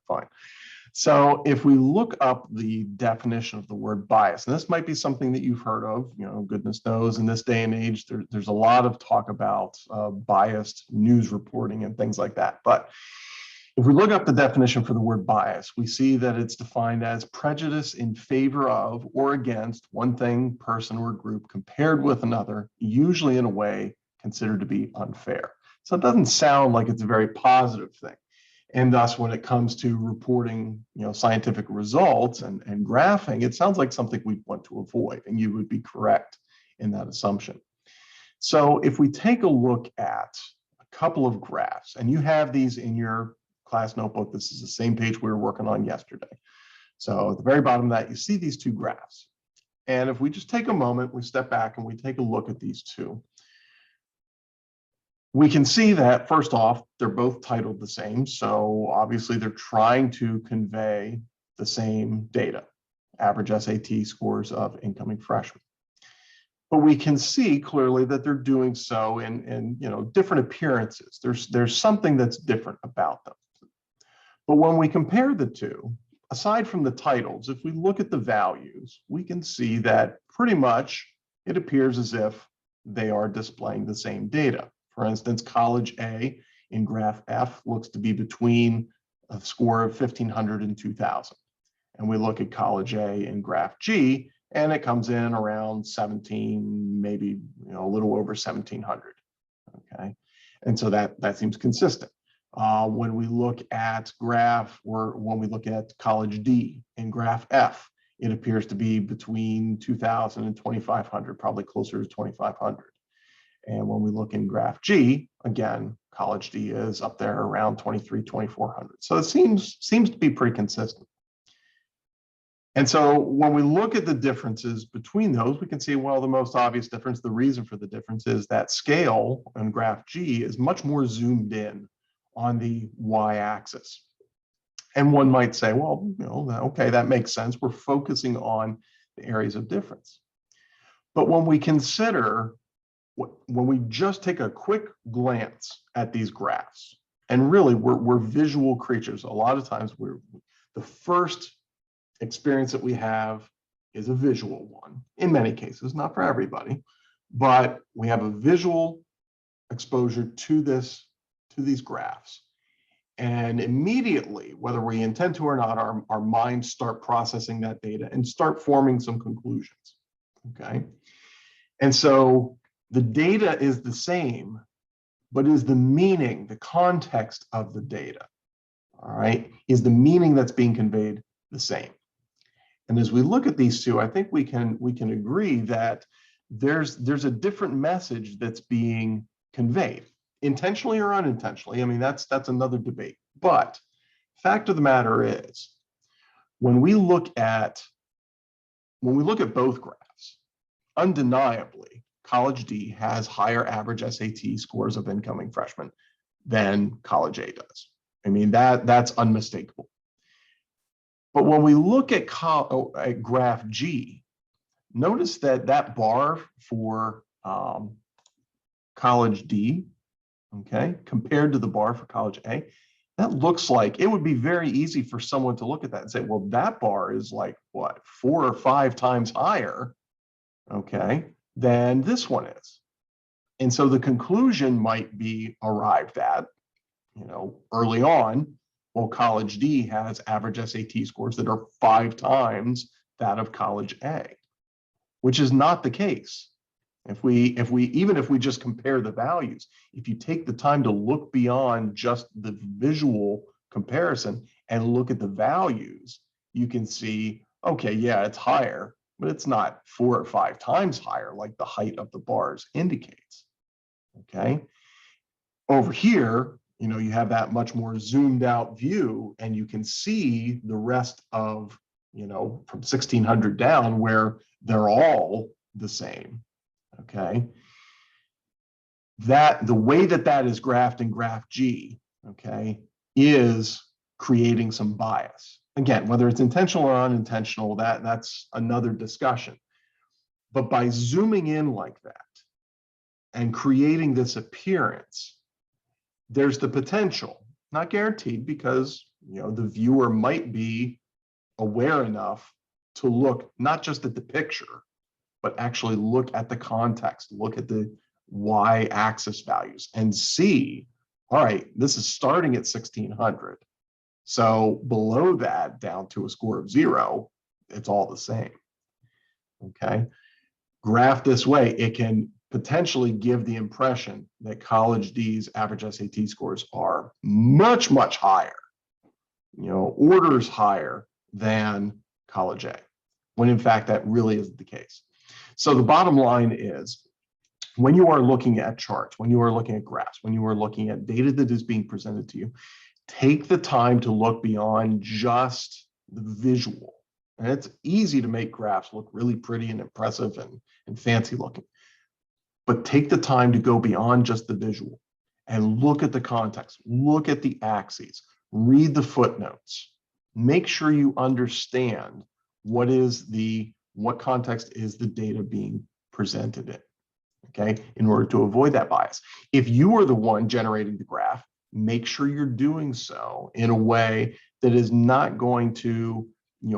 fine. So if we look up the definition of the word bias, and this might be something that you've heard of, goodness knows, in this day and age, there's a lot of talk about biased news reporting and things like that. But if we look up the definition for the word bias, we see that it's defined as prejudice in favor of or against one thing, person, or group compared with another, usually in a way considered to be unfair. So it doesn't sound like it's a very positive thing. And thus, when it comes to reporting, scientific results and graphing, it sounds like something we want to avoid, and you would be correct in that assumption. So if we take a look at a couple of graphs, and you have these in your class notebook, this is the same page we were working on yesterday. So at the very bottom of that, you see these two graphs. And if we just take a moment, we step back and we take a look at these two, we can see that, first off, they're both titled the same. So obviously they're trying to convey the same data, average SAT scores of incoming freshmen. But we can see clearly that they're doing so in different appearances. There's something that's different about them. But when we compare the two, aside from the titles, if we look at the values, we can see that pretty much it appears as if they are displaying the same data. For instance, College A in graph F looks to be between a score of 1,500 and 2,000. And we look at College A in graph G, and it comes in around 17, maybe a little over 1,700. Okay, and so that seems consistent. When we look at when we look at College D in graph F, it appears to be between 2,000 and 2,500, probably closer to 2,500. And when we look in graph G, again, College D is up there around 23, 2,400. So it seems to be pretty consistent. And so when we look at the differences between those, we can see, well, the most obvious difference, the reason for the difference is that scale in graph G is much more zoomed in on the y-axis. And one might say, well, okay, that makes sense. We're focusing on the areas of difference. But when we consider, when we just take a quick glance at these graphs, and really we're visual creatures. A lot of times the first experience that we have is a visual one, in many cases, not for everybody, but we have a visual exposure to these graphs. And immediately, whether we intend to or not, our minds start processing that data and start forming some conclusions, okay? And so the data is the same, but is the meaning, the context of the data, all right, is the meaning that's being conveyed the same? And as we look at these two, I think we can agree that there's a different message that's being conveyed, intentionally or unintentionally. I mean, that's another debate. But fact of the matter is, when we look at both graphs, undeniably, College D has higher average SAT scores of incoming freshmen than College A does. I mean, that's unmistakable. But when we look at graph G, notice that bar for College D, okay, compared to the bar for College A, that looks like it would be very easy for someone to look at that and say, well, that bar is like, what, 4 or 5 times higher, okay, than this one is. And so the conclusion might be arrived at, early on, well, College D has average SAT scores that are 5 times that of College A, which is not the case. Even if we just compare the values, if you take the time to look beyond just the visual comparison and look at the values, you can see, okay, yeah, it's higher, but it's not 4 or 5 times higher like the height of the bars indicates, okay? Over here, you have that much more zoomed out view, and you can see the rest of, from 1,600 down where they're all the same, okay? The way that is graphed in graph G, okay, is creating some bias. Again, whether it's intentional or unintentional, that's another discussion. But by zooming in like that and creating this appearance, there's the potential, not guaranteed, because The viewer might be aware enough to look not just at the picture, but actually look at the context, look at the y-axis values and see, all right, this is starting at 1600. So below that, down to a score of 0, it's all the same. Okay. Graphed this way, it can potentially give the impression that College D's average SAT scores are much, much higher, orders higher than College A, when in fact that really isn't the case. So the bottom line is, when you are looking at charts, when you are looking at graphs, when you are looking at data that is being presented to you, take the time to look beyond just the visual. And it's easy to make graphs look really pretty and impressive and fancy looking. But take the time to go beyond just the visual and look at the context, look at the axes, read the footnotes, make sure you understand what context is the data being presented in, okay, in order to avoid that bias. If you are the one generating the graph, make sure you're doing so in a way that is not going to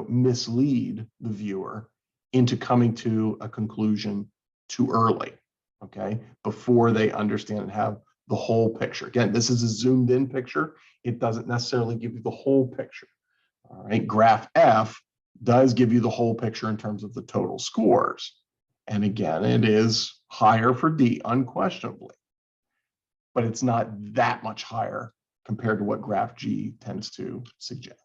mislead the viewer into coming to a conclusion too early, okay, before they understand and have the whole picture. Again, this is a zoomed in picture. It doesn't necessarily give you the whole picture. All right, graph F does give you the whole picture in terms of the total scores. And again, it is higher for D, unquestionably, but it's not that much higher compared to what graph G tends to suggest.